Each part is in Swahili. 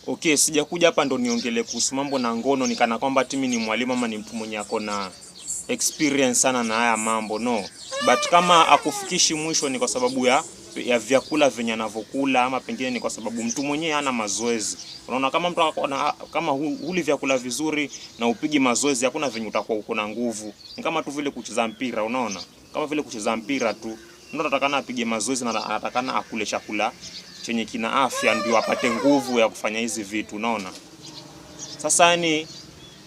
Okay, sijakuja hapa ndo niongelee kuhusu mambo na ngono nikana kwamba timi ni mwalimu ama ni mtu mwenye ako na experience sana na haya mambo, no. But kama akufikishi mwisho ni kwa sababu ya vyakula venye anavyokula, ama pengine ni kwa sababu mtu mwenyewe hana mazoezi. Unaona, kama mtu kama huli vyakula vizuri na upigi mazoezi, hakuna venye utakuwa uko na nguvu. Ni kama tu vile kucheza mpira, unaona? Kama vile kucheza mpira tu. Mtu anatakana apige mazoezi na anatakana akule chakula chenye kina afya ndio apate nguvu ya kufanya hizi vitu, unaona? Sasa yani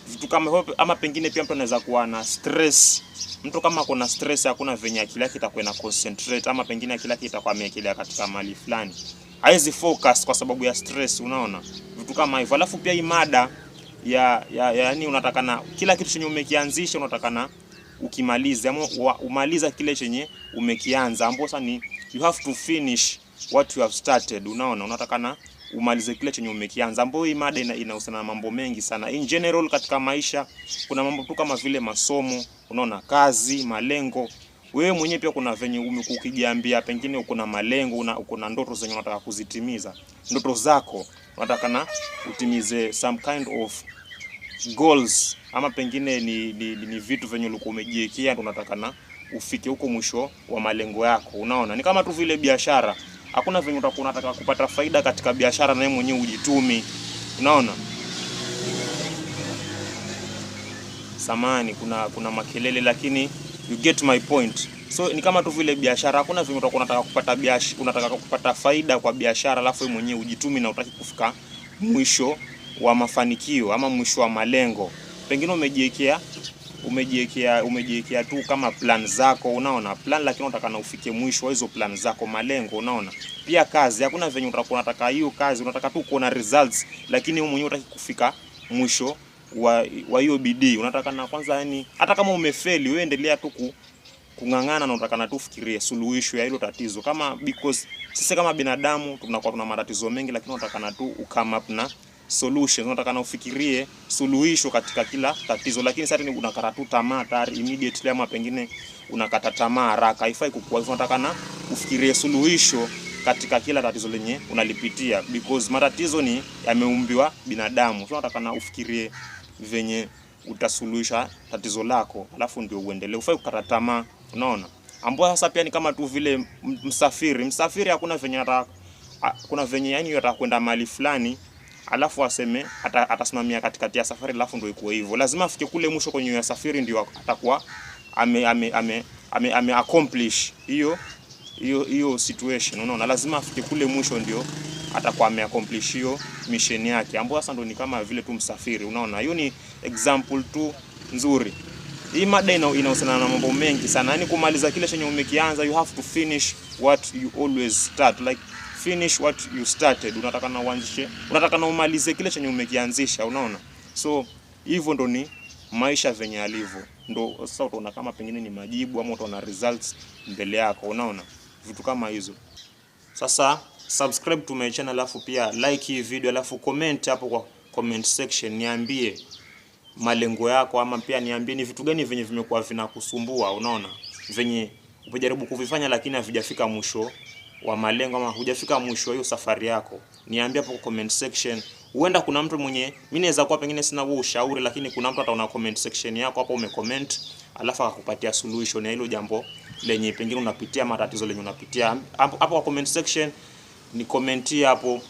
vitu kama hivyo, ama pengine pia mtu anaweza kuwa na stress. Mtu kama kuna stress, hakuna venye akili yake itakuwa na concentrate, ama pengine akili yake itakuwa imekelea katika mali fulani, haizi focus kwa sababu ya stress, unaona? Vitu kama hivyo. Alafu pia hii mada yani unatakana kila kitu chenye umekianzisha unatakana ukimalize, ama umaliza kile chenye umekianza, ambapo sasa ni you have to finish what you have started, unaona? Unatakana umalize kile chenye umekianza, ambapo hii mada inahusiana na mambo mengi sana in general katika maisha. Kuna mambo tu kama vile masomo, unaona, kazi, malengo. Wewe mwenyewe pia kuna venye ukijiambia pengine uko na malengo, uko na ndoto zenye unataka kuzitimiza. Ndoto zako unatakana utimize some kind of goals, ama pengine ni vitu venye ulikuwa umejiwekea ndio unatakana ufike huko mwisho wa malengo yako, unaona? Ni kama tu vile biashara. Hakuna venye utakuwa unataka kupata faida katika biashara na wewe mwenyewe ujitumi, unaona? Samani kuna makelele, lakini you get my point. So ni kama tu vile biashara. Hakuna venye utakuwa unataka kupata faida kwa biashara alafu wewe mwenyewe ujitumi na utaki kufika mwisho wa mafanikio ama mwisho wa malengo. Pengine umejiwekea tu kama plan zako, unaona? Plan, lakini unataka na ufike mwisho wa hizo plan zako, malengo, unaona? Pia kazi, hakuna venye utakuwa unataka hiyo kazi, unataka tu kuona results, lakini wewe mwenyewe unataka kufika mwisho wa hiyo bidii. Unataka na kwanza, yani hata kama umefeli wewe endelea tu kungangana, na unataka na tu fikirie suluhisho ya hilo tatizo, kama because sisi kama binadamu tunakuwa tuna matatizo mengi, lakini unataka na tu come up na solutions. Unataka na ufikirie suluhisho katika kila tatizo, lakini sasa ni unakata tu tamaa tayari immediately, ama pengine unakata tamaa haraka. Haifai kukua hivyo. Unataka na ufikirie suluhisho katika kila tatizo lenye unalipitia, because matatizo ni yameumbiwa binadamu. So unataka na ufikirie venye utasuluhisha tatizo lako, alafu ndio uendelee. Ufai kukata tamaa, unaona? Ambapo sasa pia ni kama tu vile msafiri hakuna venye kuna venye yani atakwenda mahali fulani alafu aseme atasimamia katikati ya safari, alafu ndio iko hivyo. Lazima afike kule mwisho kwenye ya safari ndio atakuwa ame accomplish hiyo situation, unaona? Lazima afike kule mwisho ndio atakuwa ame accomplish hiyo mission yake, ambapo sasa ndio ni kama vile tu msafiri, unaona? Hiyo ni example tu nzuri. Hii mada inahusiana na mambo mengi sana. Yaani kumaliza kile chenye umekianza, you have to finish what you always start, like finish what you started. Unataka na uanzishe, unataka na umalize kile chenye umekianzisha, unaona? So hivyo ndo ni maisha venye yalivyo. Ndo sasa utaona kama pengine ni majibu ama utaona results mbele yako, unaona? Vitu kama hizo. Sasa subscribe to my channel, alafu pia like hii video, alafu comment hapo kwa comment section, niambie malengo yako, ama pia niambie ni vitu gani venye vimekuwa vinakusumbua, unaona? Venye umejaribu kuvifanya lakini havijafika mwisho wa malengo, ama hujafika mwisho hiyo safari yako. Niambie hapo kwa comment section. Huenda kuna mtu mwenye mimi naweza kuwa pengine sina huo ushauri, lakini kuna mtu ataona comment section yako hapo umecomment, alafu akakupatia solution ya hilo jambo lenye pengine unapitia, matatizo lenye unapitia. Hapo kwa comment section ni commenti hapo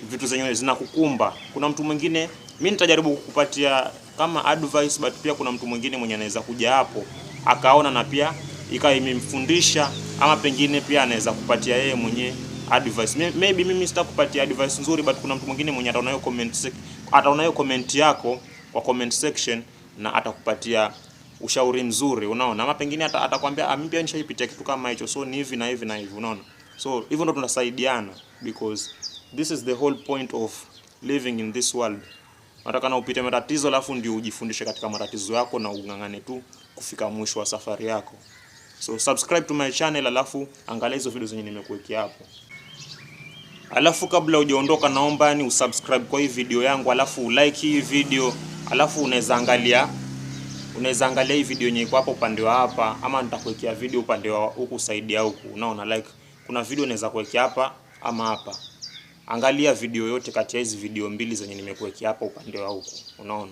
vitu zenyewe zinakukumba. Kuna mtu mwingine mimi nitajaribu kukupatia kama advice, but pia kuna mtu mwingine mwenye anaweza kuja hapo akaona na pia ikawa imemfundisha, ama pengine pia anaweza kupatia yeye mwenye advice. Maybe mimi sitakupatia advice nzuri, but kuna mtu mwingine mwenye ataona hiyo comment yako kwa comment section na atakupatia ushauri mzuri, unaona? Ama pengine atakwambia mimi pia nishaipitia kitu kama hicho, so ni hivi na hivi na hivi, unaona? So hivyo ndo tunasaidiana, because this is the whole point of living in this world. Nataka na upite matatizo alafu ndio ujifundishe katika matatizo yako na ungangane tu kufika mwisho wa safari yako. So subscribe to my channel, alafu angalia hizo video zenye nimekuwekea hapo. Alafu kabla hujaondoka, naomba ni usubscribe kwa hii video yangu, alafu like hii video, alafu unaweza angalia hii video yenye iko hapo upande wa hapa, ama nitakuwekea video upande wa huku side ya huku, unaona? Like kuna video naweza kuwekea hapa ama hapa. Angalia video yote kati ya hizi video mbili zenye nimekuwekea hapa upande wa huku. Unaona?